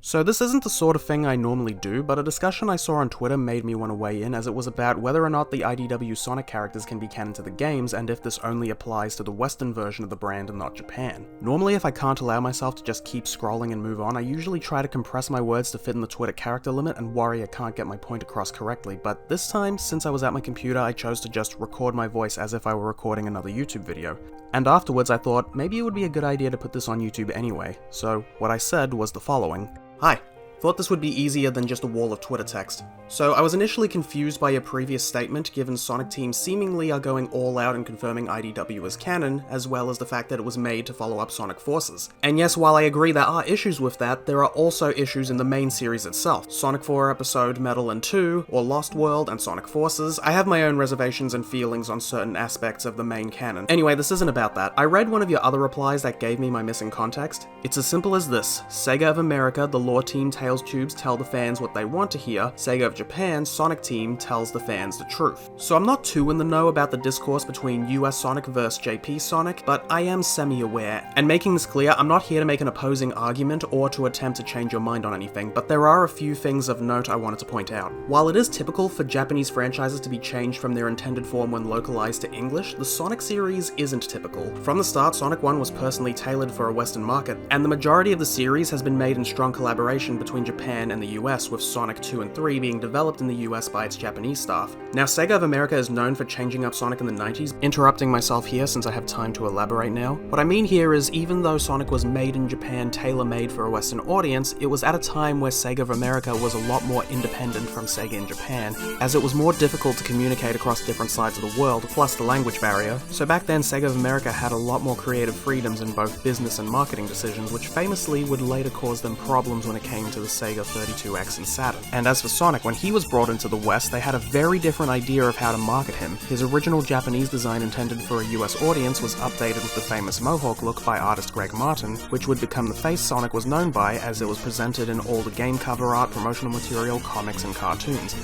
So this isn't the sort of thing I normally do, but a discussion I saw on Twitter made me want to weigh in, as it was about whether or not the IDW Sonic characters can be canon to the games, and if this only applies to the Western version of the brand and not Japan. Normally, if I can't allow myself to just keep scrolling and move on, I usually try to compress my words to fit in the Twitter character limit and worry I can't get my point across correctly, but this time, since I was at my computer, I chose to just record my voice as if I were recording another YouTube video. And afterwards I thought, maybe it would be a good idea to put this on YouTube anyway, so what I said was the following. Hi. Thought this would be easier than just a wall of Twitter text. So I was initially confused by your previous statement, given Sonic Team seemingly are going all out and confirming IDW as canon, as well as the fact that it was made to follow up Sonic Forces. And yes, while I agree there are issues with that, there are also issues in the main series itself. Sonic 4 episode Metal and 2, or Lost World, and Sonic Forces. I have my own reservations and feelings on certain aspects of the main canon. Anyway, this isn't about that. I read one of your other replies that gave me my missing context. It's as simple as this. Sega of America, the lore team Tails Tubes tell the fans what they want to hear. Sega of Japan, Sonic Team tells the fans the truth. So I'm not too in the know about the discourse between US Sonic vs JP Sonic, but I am semi-aware. And making this clear, I'm not here to make an opposing argument or to attempt to change your mind on anything, but there are a few things of note I wanted to point out. While it is typical for Japanese franchises to be changed from their intended form when localized to English, the Sonic series isn't typical. From the start, Sonic 1 was personally tailored for a Western market, and the majority of the series has been made in strong collaboration between Japan and the US, with Sonic 2 and 3 being developed in the US by its Japanese staff. Now, Sega of America is known for changing up Sonic in the 90s, interrupting myself here since I have time to elaborate now. What I mean here is, even though Sonic was made in Japan, tailor-made for a Western audience, it was at a time where Sega of America was a lot more independent from Sega in Japan, as it was more difficult to communicate across different sides of the world, plus the language barrier. So back then, Sega of America had a lot more creative freedoms in both business and marketing decisions, which famously would later cause them problems when it came to the Sega 32X and Saturn. And as for Sonic, when he was brought into the West, they had a very different idea of how to market him. His original Japanese design intended for a US audience was updated with the famous Mohawk look by artist Greg Martin, which would become the face Sonic was known by, as it was presented in all the game cover art, promotional material, comics, and cartoons.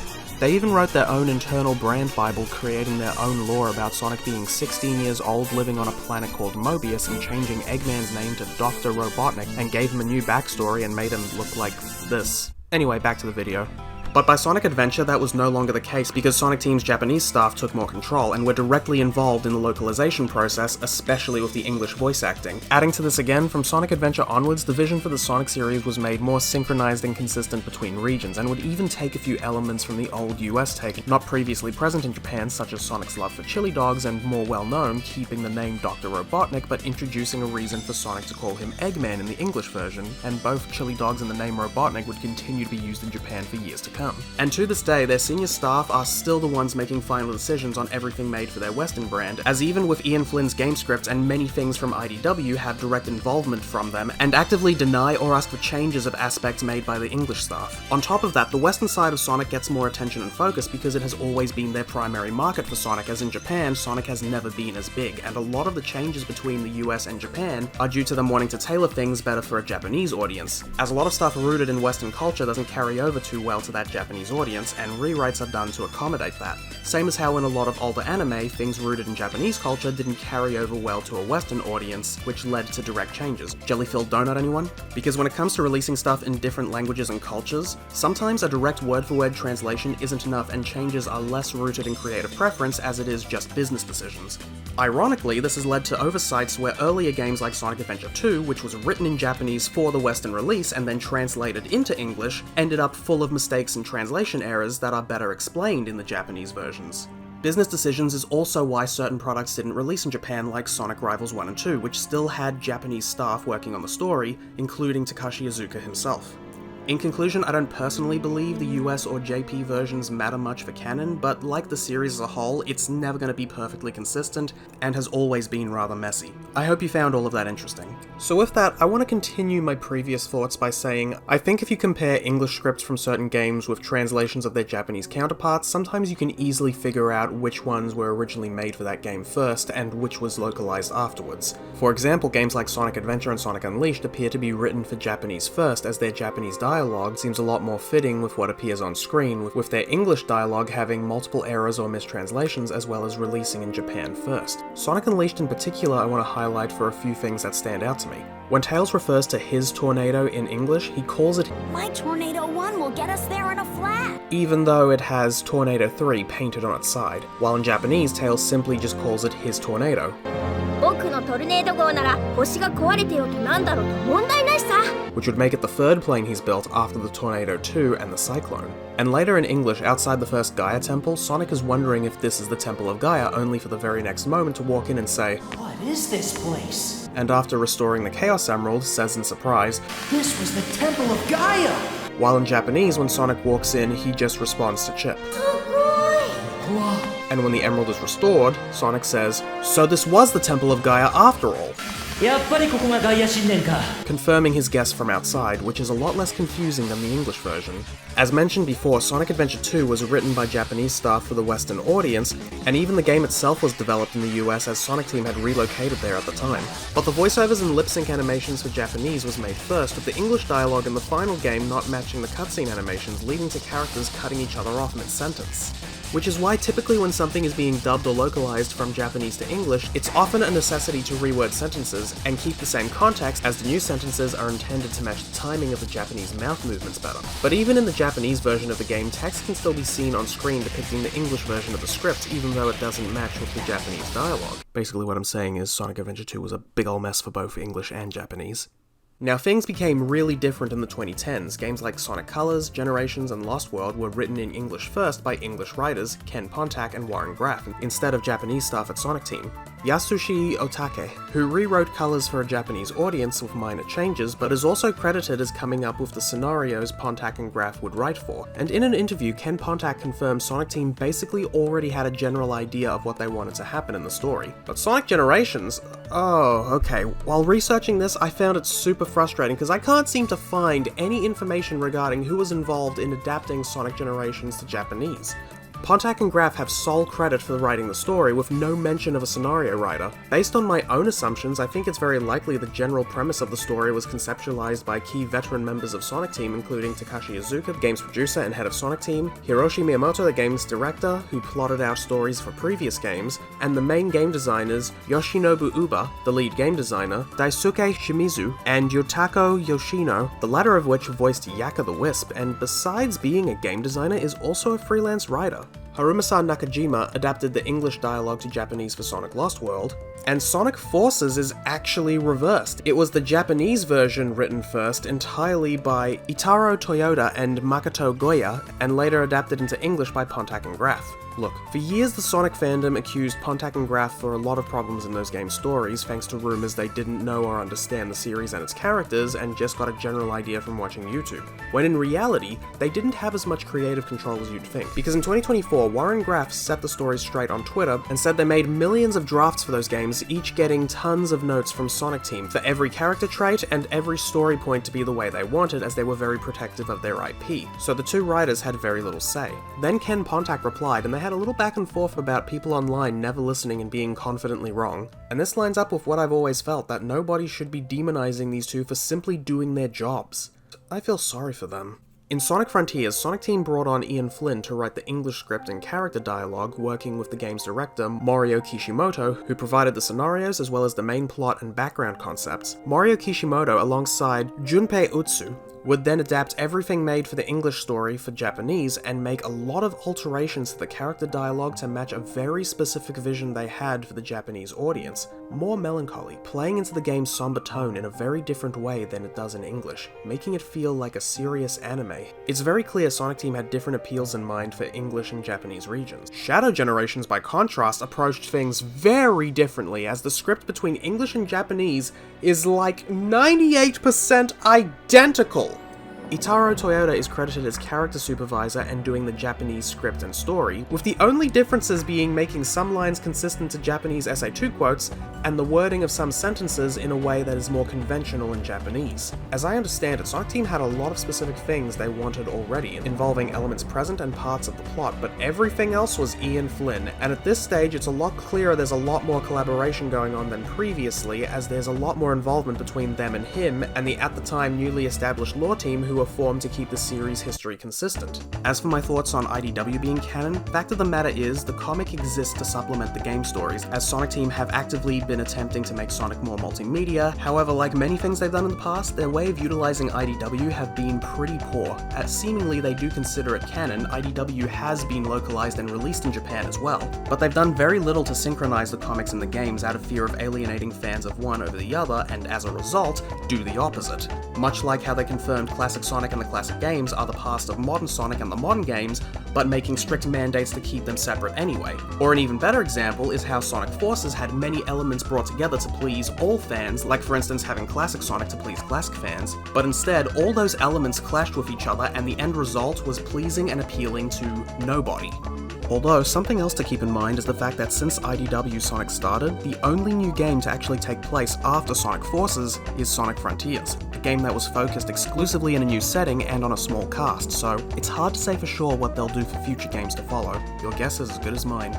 They even wrote their own internal brand bible, creating their own lore about Sonic being 16 years old, living on a planet called Mobius, and changing Eggman's name to Dr. Robotnik, and gave him a new backstory and made him look like this. Anyway, back to the video. But by Sonic Adventure, that was no longer the case because Sonic Team's Japanese staff took more control and were directly involved in the localization process, especially with the English voice acting. Adding to this again, from Sonic Adventure onwards, the vision for the Sonic series was made more synchronized and consistent between regions, and would even take a few elements from the old US take, not previously present in Japan, such as Sonic's love for chili dogs, and more well-known, keeping the name Dr. Robotnik, but introducing a reason for Sonic to call him Eggman in the English version, and both chili dogs and the name Robotnik would continue to be used in Japan for years to come. And to this day, their senior staff are still the ones making final decisions on everything made for their Western brand, as even with Ian Flynn's game scripts and many things from IDW have direct involvement from them, and actively deny or ask for changes of aspects made by the English staff. On top of that, the Western side of Sonic gets more attention and focus because it has always been their primary market for Sonic, as in Japan, Sonic has never been as big, and a lot of the changes between the US and Japan are due to them wanting to tailor things better for a Japanese audience, as a lot of stuff rooted in Western culture doesn't carry over too well to that Japanese audience, and rewrites are done to accommodate that. Same as how in a lot of older anime, things rooted in Japanese culture didn't carry over well to a Western audience, which led to direct changes. Jelly-filled donut, anyone? Because when it comes to releasing stuff in different languages and cultures, sometimes a direct word-for-word translation isn't enough and changes are less rooted in creative preference as it is just business decisions. Ironically, this has led to oversights where earlier games like Sonic Adventure 2, which was written in Japanese for the Western release and then translated into English, ended up full of mistakes and translation errors that are better explained in the Japanese versions. Business decisions is also why certain products didn't release in Japan, like Sonic Rivals 1 and 2, which still had Japanese staff working on the story, including Takashi Iizuka himself. In conclusion, I don't personally believe the US or JP versions matter much for canon, but like the series as a whole, it's never going to be perfectly consistent, and has always been rather messy. I hope you found all of that interesting. So with that, I want to continue my previous thoughts by saying, I think if you compare English scripts from certain games with translations of their Japanese counterparts, sometimes you can easily figure out which ones were originally made for that game first, and which was localized afterwards. For example, games like Sonic Adventure and Sonic Unleashed appear to be written for Japanese first, as their Japanese dialogue dialogue seems a lot more fitting with what appears on screen, with their English dialogue having multiple errors or mistranslations as well as releasing in Japan first. Sonic Unleashed in particular I want to highlight for a few things that stand out to me. When Tails refers to his tornado in English, he calls it "My Tornado 1 will get us there in a flash," even though it has Tornado 3 painted on its side, while in Japanese, Tails simply just calls it his tornado. 僕のトルネード号なら星が壊れてようとなんだろうと問題ないさ which would make it the third plane he's built after the Tornado 2 and the Cyclone. And later in English, outside the first Gaia temple, Sonic is wondering if this is the Temple of Gaia, only for the very next moment to walk in and say, "What is this place?" And after restoring the Chaos Emerald, says in surprise, "This was the Temple of Gaia!" While in Japanese, when Sonic walks in, he just responds to Chip. And when the emerald is restored, Sonic says, "So this was the Temple of Gaia after all," やっぱりここがガイア神殿か confirming his guess from outside, which is a lot less confusing than the English version. As mentioned before, Sonic Adventure 2 was written by Japanese staff for the Western audience, and even the game itself was developed in the US as Sonic Team had relocated there at the time. But the voiceovers and lip-sync animations for Japanese was made first, with the English dialogue in the final game not matching the cutscene animations, leading to characters cutting each other off mid-sentence. Which is why typically when something is being dubbed or localized from Japanese to English, it's often a necessity to reword sentences and keep the same context, as the new sentences are intended to match the timing of the Japanese mouth movements better. But even in the Japanese version of the game, text can still be seen on screen depicting the English version of the script, even though it doesn't match with the Japanese dialogue. Basically what I'm saying is Sonic Adventure 2 was a big ol' mess for both English and Japanese. Now, things became really different in the 2010s. Games like Sonic Colors, Generations, and Lost World were written in English first by English writers Ken Pontac and Warren Graff, instead of Japanese staff at Sonic Team. Yasushi Otake, who rewrote Colors for a Japanese audience with minor changes, but is also credited as coming up with the scenarios Pontac and Graff would write for. And in an interview, Ken Pontac confirmed Sonic Team basically already had a general idea of what they wanted to happen in the story. But Sonic Generations? Oh, okay. While researching this, I found it super frustrating because I can't seem to find any information regarding who was involved in adapting Sonic Generations to Japanese. Pontac and Graff have sole credit for writing the story, with no mention of a scenario writer. Based on my own assumptions, I think it's very likely the general premise of the story was conceptualized by key veteran members of Sonic Team, including Takashi Iizuka, the game's producer and head of Sonic Team, Hiroshi Miyamoto, the game's director, who plotted out stories for previous games, and the main game designers Yoshinobu Uba, the lead game designer, Daisuke Shimizu, and Yotako Yoshino, the latter of which voiced Yakka the Wisp, and besides being a game designer, is also a freelance writer. Harumasa Nakajima adapted the English dialogue to Japanese for Sonic Lost World, and Sonic Forces is actually reversed. It was the Japanese version written first entirely by Itaro Toyoda and Makoto Goya, and later adapted into English by Pontac and Graff. Look, for years the Sonic fandom accused Pontac and Graff for a lot of problems in those games' stories, thanks to rumors they didn't know or understand the series and its characters, and just got a general idea from watching YouTube. When in reality, they didn't have as much creative control as you'd think. Because in 2024, Warren Graff set the stories straight on Twitter, and said they made millions of drafts for those games, each getting tons of notes from Sonic Team for every character trait and every story point to be the way they wanted, as they were very protective of their IP. So the two writers had very little say. Then Ken Pontac replied, and they had a little back and forth about people online never listening and being confidently wrong. And this lines up with what I've always felt, that nobody should be demonizing these two for simply doing their jobs. I feel sorry for them. In Sonic Frontiers, Sonic Team brought on Ian Flynn to write the English script and character dialogue, working with the game's director, Morio Kishimoto, who provided the scenarios as well as the main plot and background concepts. Morio Kishimoto, alongside Junpei Utsu, would then adapt everything made for the English story for Japanese and make a lot of alterations to the character dialogue to match a very specific vision they had for the Japanese audience. More melancholy, playing into the game's somber tone in a very different way than it does in English, making it feel like a serious anime. It's very clear Sonic Team had different appeals in mind for English and Japanese regions. Shadow Generations, by contrast, approached things very differently, as the script between English and Japanese is like 98% identical. Itaro Toyoda is credited as character supervisor and doing the Japanese script and story, with the only differences being making some lines consistent to Japanese SA2 quotes, and the wording of some sentences in a way that is more conventional in Japanese. As I understand it, Sonic Team had a lot of specific things they wanted already, involving elements present and parts of the plot, but everything else was Ian Flynn, and at this stage it's a lot clearer there's a lot more collaboration going on than previously, as there's a lot more involvement between them and him, and the at the time newly established lore team, who were formed to keep the series' history consistent. As for my thoughts on IDW being canon, fact of the matter is, the comic exists to supplement the game stories, as Sonic Team have actively been attempting to make Sonic more multimedia. However, like many things they've done in the past, their way of utilizing IDW have been pretty poor. As seemingly they do consider it canon, IDW has been localized and released in Japan as well, but they've done very little to synchronize the comics and the games out of fear of alienating fans of one over the other, and as a result, do the opposite. Much like how they confirmed classic Sonic and the classic games are the past of modern Sonic and the modern games, but making strict mandates to keep them separate anyway. Or an even better example is how Sonic Forces had many elements brought together to please all fans, like for instance having classic Sonic to please classic fans, but instead all those elements clashed with each other and the end result was pleasing and appealing to nobody. Although, something else to keep in mind is the fact that since IDW Sonic started, the only new game to actually take place after Sonic Forces is Sonic Frontiers, a game that was focused exclusively in a new setting and on a small cast, so it's hard to say for sure what they'll do for future games to follow. Your guess is as good as mine.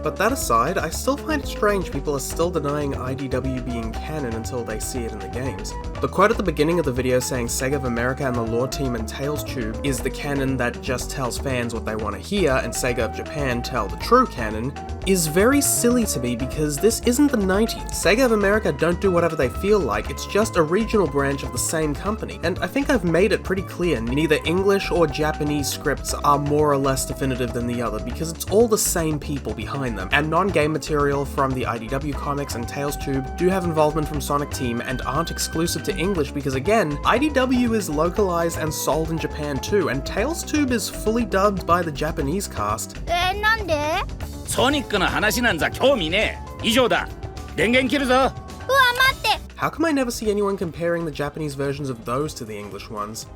But that aside, I still find it strange people are still denying IDW being canon until they see it in the games. The quote at the beginning of the video saying Sega of America and the Lore Team and Tails Tube is the canon that just tells fans what they want to hear and Sega of Japan tell the true canon is very silly to me because this isn't the 90s. Sega of America don't do whatever they feel like, it's just a regional branch of the same company. And I think I've made it pretty clear, neither English or Japanese scripts are more or less definitive than the other because it's all the same people behind them. And non-game material from the IDW comics and Tails Tube do have involvement from Sonic Team and aren't exclusive to English because again, IDW is localized and sold in Japan too, and Tails Tube is fully dubbed by the Japanese cast. なんで？ソニックの話なんざ興味ねえ。以上だ。電源切るぞ。うわ、待って。 How come I never see anyone comparing the Japanese versions of those to the English ones?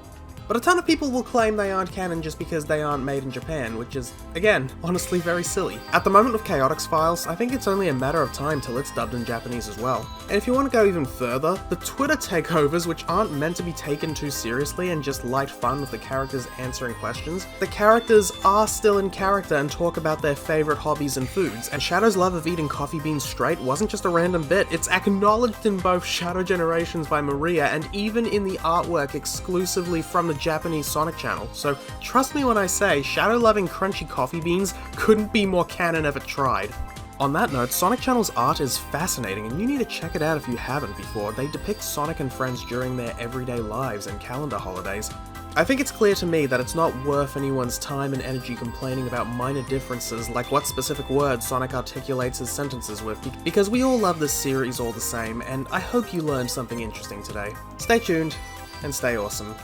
But a ton of people will claim they aren't canon just because they aren't made in Japan, which is, again, honestly very silly. At the moment with Chaotix Files, I think it's only a matter of time till it's dubbed in Japanese as well. And if you want to go even further, the Twitter takeovers, which aren't meant to be taken too seriously and just light fun with the characters answering questions, the characters are still in character and talk about their favourite hobbies and foods, and Shadow's love of eating coffee beans straight wasn't just a random bit, it's acknowledged in both Shadow Generations by Maria and even in the artwork exclusively from the Japanese Sonic channel, so trust me when I say Shadow loving crunchy coffee beans couldn't be more canon if it tried. On that note, Sonic Channel's art is fascinating and you need to check it out if you haven't before. They depict Sonic and friends during their everyday lives and calendar holidays. I think it's clear to me that it's not worth anyone's time and energy complaining about minor differences like what specific words Sonic articulates his sentences with, because we all love this series all the same, and I hope you learned something interesting today. Stay tuned, and stay awesome.